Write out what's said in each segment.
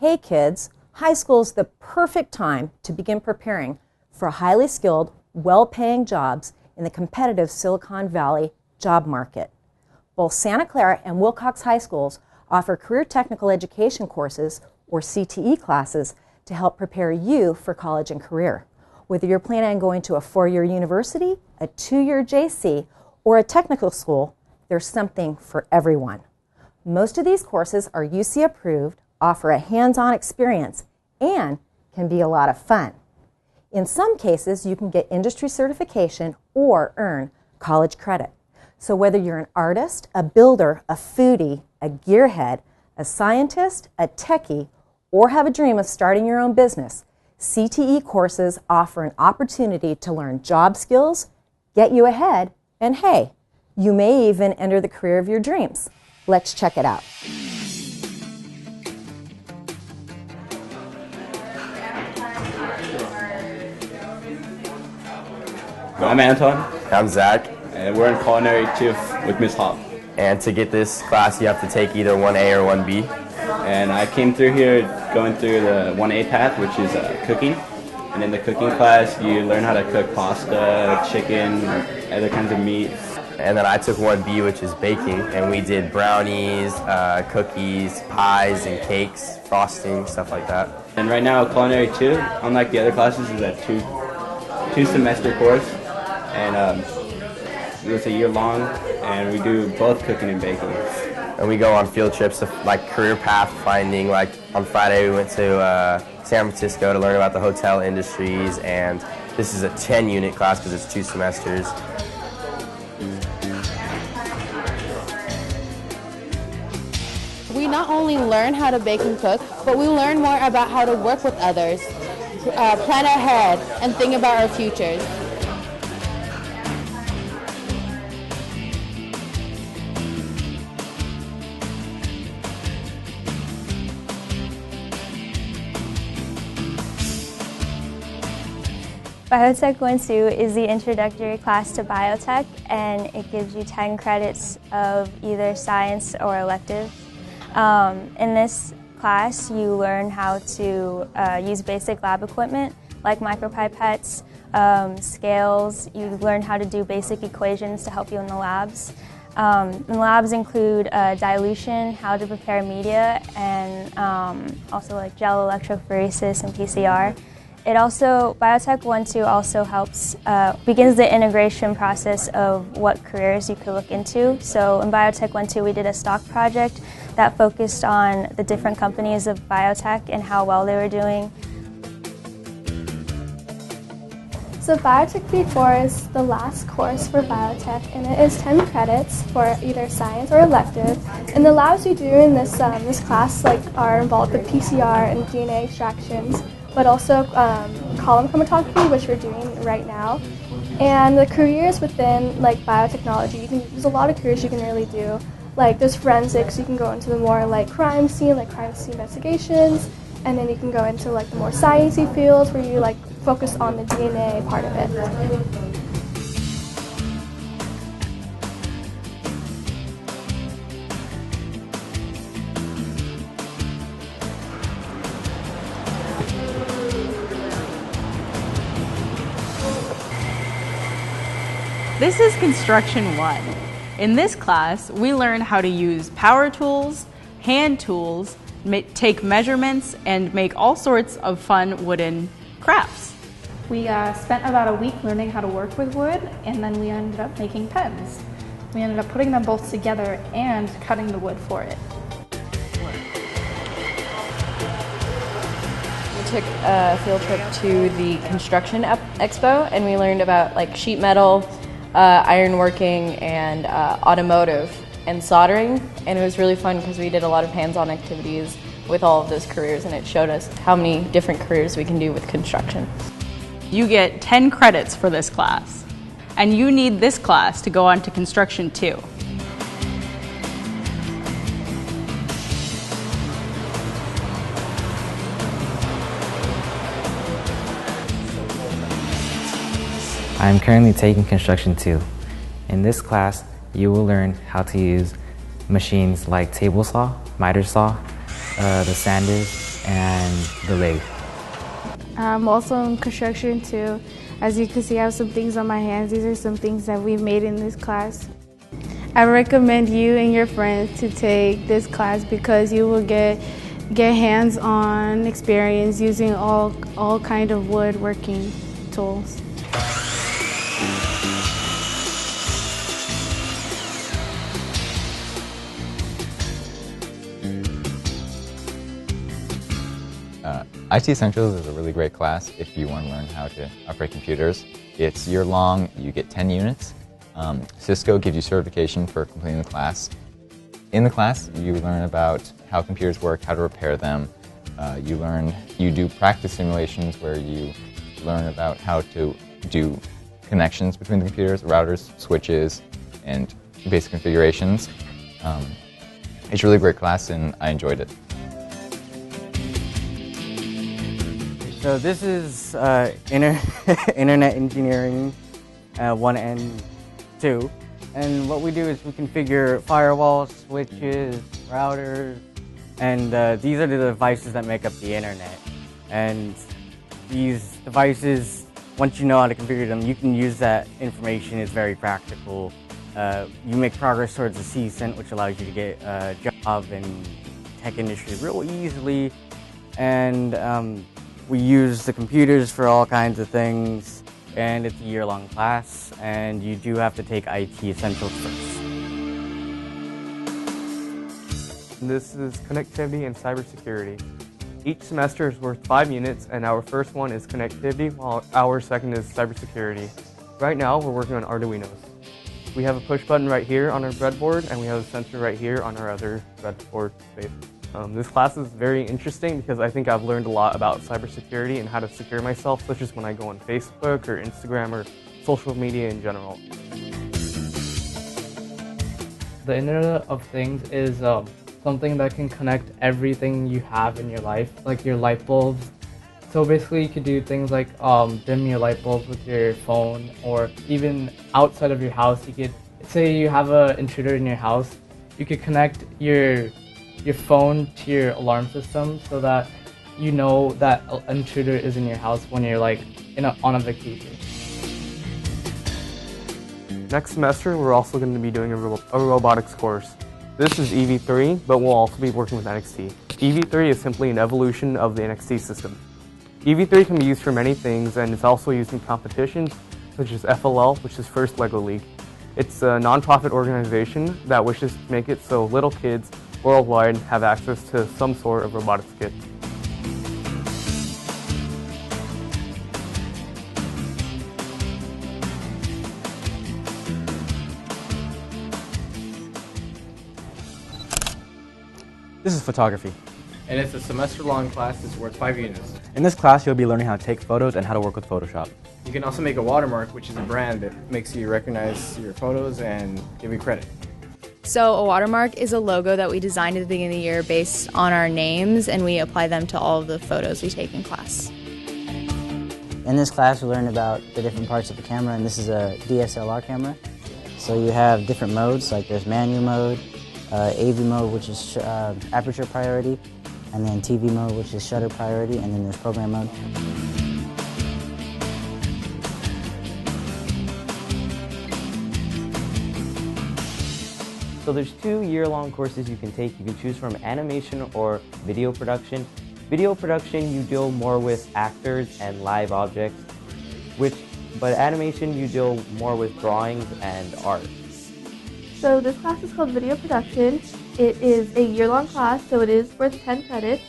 Hey kids, high school is the perfect time to begin preparing for highly skilled, well-paying jobs in the competitive Silicon Valley job market. Both Santa Clara and Wilcox High Schools offer career technical education courses, or CTE classes, to help prepare you for college and career. Whether you're planning on going to a 4-year university, a 2-year JC, or a technical school, there's something for everyone. Most of these courses are UC approved, offer a hands-on experience, and can be a lot of fun. In some cases, you can get industry certification or earn college credit. So whether you're an artist, a builder, a foodie, a gearhead, a scientist, a techie, or have a dream of starting your own business, CTE courses offer an opportunity to learn job skills, get you ahead, and hey, you may even enter the career of your dreams. Let's check it out. I'm Anton. I'm Zach. And we're in Culinary 2 with Ms. Hop. And to get this class, you have to take either 1A or 1B. And I came through here going through the 1A path, which is cooking. And in the cooking class, you learn how to cook pasta, chicken, other kinds of meat. And then I took 1B, which is baking, and we did brownies, cookies, pies, and cakes, frosting, stuff like that. And right now, Culinary 2, unlike the other classes, is a two-semester course. And it's a year long, and we do both cooking and baking. And we go on field trips to like career path finding. Like on Friday, we went to San Francisco to learn about the hotel industries, and this is a 10-unit class because it's 2 semesters. We not only learn how to bake and cook, but we learn more about how to work with others, plan ahead, and think about our futures. Biotech 1-2 is the introductory class to biotech, and it gives you 10 credits of either science or elective. In this class, you learn how to use basic lab equipment like micropipettes, scales. You learn how to do basic equations to help you in the labs. The labs include dilution, how to prepare media, and also like gel electrophoresis and PCR. Biotech 1-2 also helps, begins the integration process of what careers you could look into. So in Biotech 1-2 we did a stock project that focused on the different companies of biotech and how well they were doing. So Biotech 3-4 is the last course for biotech, and it is 10 credits for either science or elective. And the labs we do in this class are involved with PCR and DNA extractions, but also column chromatography, which we're doing right now. And the careers within biotechnology, there's a lot of careers you can really do. Like there's forensics, you can go into the more crime scene investigations, and then you can go into the more sciencey fields where you focus on the DNA part of it. This is Construction 1. In this class, we learn how to use power tools, hand tools, take measurements, and make all sorts of fun wooden crafts. We spent about a week learning how to work with wood, and then we ended up making pens. We ended up putting them both together and cutting the wood for it. We took a field trip to the construction expo, and we learned about sheet metal, ironworking, and automotive and soldering, and it was really fun because we did a lot of hands-on activities with all of those careers, and it showed us how many different careers we can do with construction. You get 10 credits for this class, and you need this class to go on to Construction 2. I am currently taking Construction 2. In this class, you will learn how to use machines like table saw, miter saw, the sanders, and the lathe. I'm also in construction too. As you can see, I have some things on my hands. These are some things that we've made in this class. I recommend you and your friends to take this class because you will get hands-on experience using all kind of woodworking tools. IT Essentials is a really great class if you want to learn how to operate computers. It's year-long, you get 10 units. Cisco gives you certification for completing the class. In the class, you learn about how computers work, how to repair them. You do practice simulations where you learn about how to do connections between the computers, routers, switches, and basic configurations. It's a really great class and I enjoyed it. So this is Internet Engineering 1 and 2. And what we do is we configure firewalls, switches, routers, and these are the devices that make up the internet. And these devices, once you know how to configure them, you can use that information. It's very practical. You make progress towards a CCENT, which allows you to get a job in tech industry real easily. And we use the computers for all kinds of things, and it's a year-long class, and you do have to take IT Essentials first. This is connectivity and cybersecurity. Each semester is worth 5 units, and our first one is connectivity, while our second is cybersecurity. Right now, we're working on Arduinos. We have a push button right here on our breadboard, and we have a sensor right here on our other breadboard space. This class is very interesting because I think I've learned a lot about cybersecurity and how to secure myself, such as when I go on Facebook or Instagram or social media in general. The Internet of Things is something that can connect everything you have in your life, like your light bulbs. So basically you could do things like dim your light bulbs with your phone, or even outside of your house. You could, say you have an intruder in your house, you could connect your phone to your alarm system so that you know that an intruder is in your house when you're like on a vacation. Next semester, we're also going to be doing a robotics course. This is EV3, but we'll also be working with NXT. EV3 is simply an evolution of the NXT system. EV3 can be used for many things, and it's also used in competitions such as FLL, which is First LEGO League. It's a non-profit organization that wishes to make it so little kids worldwide have access to some sort of robotics kit. This is photography. And it's a semester-long class that's worth 5 units. In this class, you'll be learning how to take photos and how to work with Photoshop. You can also make a watermark, which is a brand that makes you recognize your photos and give you credit. So a watermark is a logo that we designed at the beginning of the year based on our names, and we apply them to all of the photos we take in class. In this class, we learned about the different parts of the camera, and this is a DSLR camera. So you have different modes, like there's manual mode, AV mode, which is aperture priority, and then TV mode, which is shutter priority, and then there's program mode. So there's 2 year-long courses you can take. You can choose from animation or video production. Video production, you deal more with actors and live objects, but animation, you deal more with drawings and art. So this class is called Video Production. It is a year-long class, so it is worth 10 credits.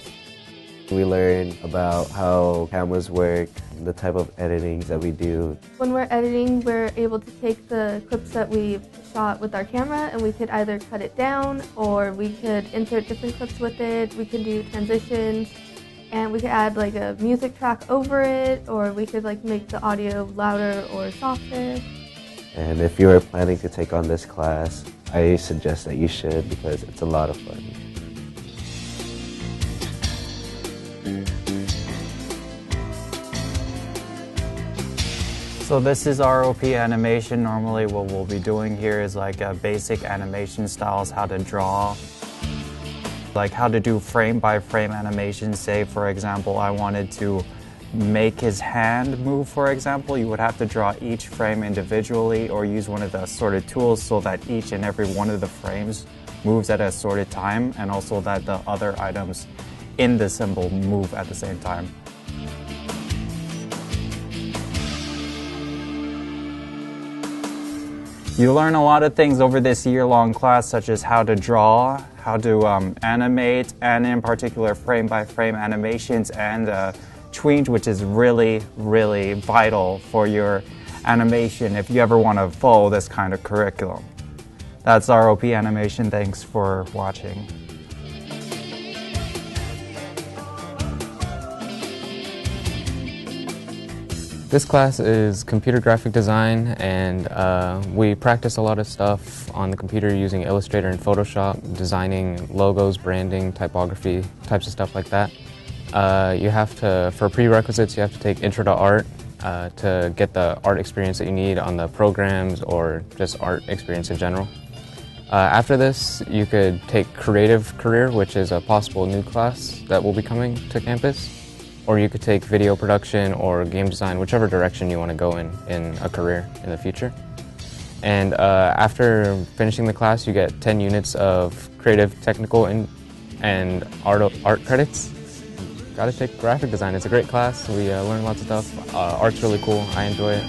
We learn about how cameras work, the type of editings that we do. When we're editing, we're able to take the clips that we've shot with our camera, and we could either cut it down or we could insert different clips with it. We could do transitions, and we could add like a music track over it, or we could like make the audio louder or softer. And if you are planning to take on this class, I suggest that you should because it's a lot of fun. So this is ROP animation. Normally what we'll be doing here is like basic animation styles, how to draw. Like how to do frame-by-frame animation. Say, for example, I wanted to make his hand move, for example. You would have to draw each frame individually or use one of the assorted tools so that each and every one of the frames moves at a assorted time, and also that the other items in the symbol move at the same time. You learn a lot of things over this year-long class, such as how to draw, how to animate, and in particular frame-by-frame animations and tween, which is really, really vital for your animation if you ever want to follow this kind of curriculum. That's ROP Animation. Thanks for watching. This class is computer graphic design, and we practice a lot of stuff on the computer using Illustrator and Photoshop, designing logos, branding, typography, types of stuff like that. You have to, for prerequisites, you have to take Intro to Art to get the art experience that you need on the programs or just art experience in general. After this, you could take Creative Career, which is a possible new class that will be coming to campus. Or you could take video production or game design, whichever direction you want to go in a career in the future. And after finishing the class, you get 10 units of creative, technical, and art credits. Gotta take graphic design. It's a great class. We learn lots of stuff. Art's really cool. I enjoy it.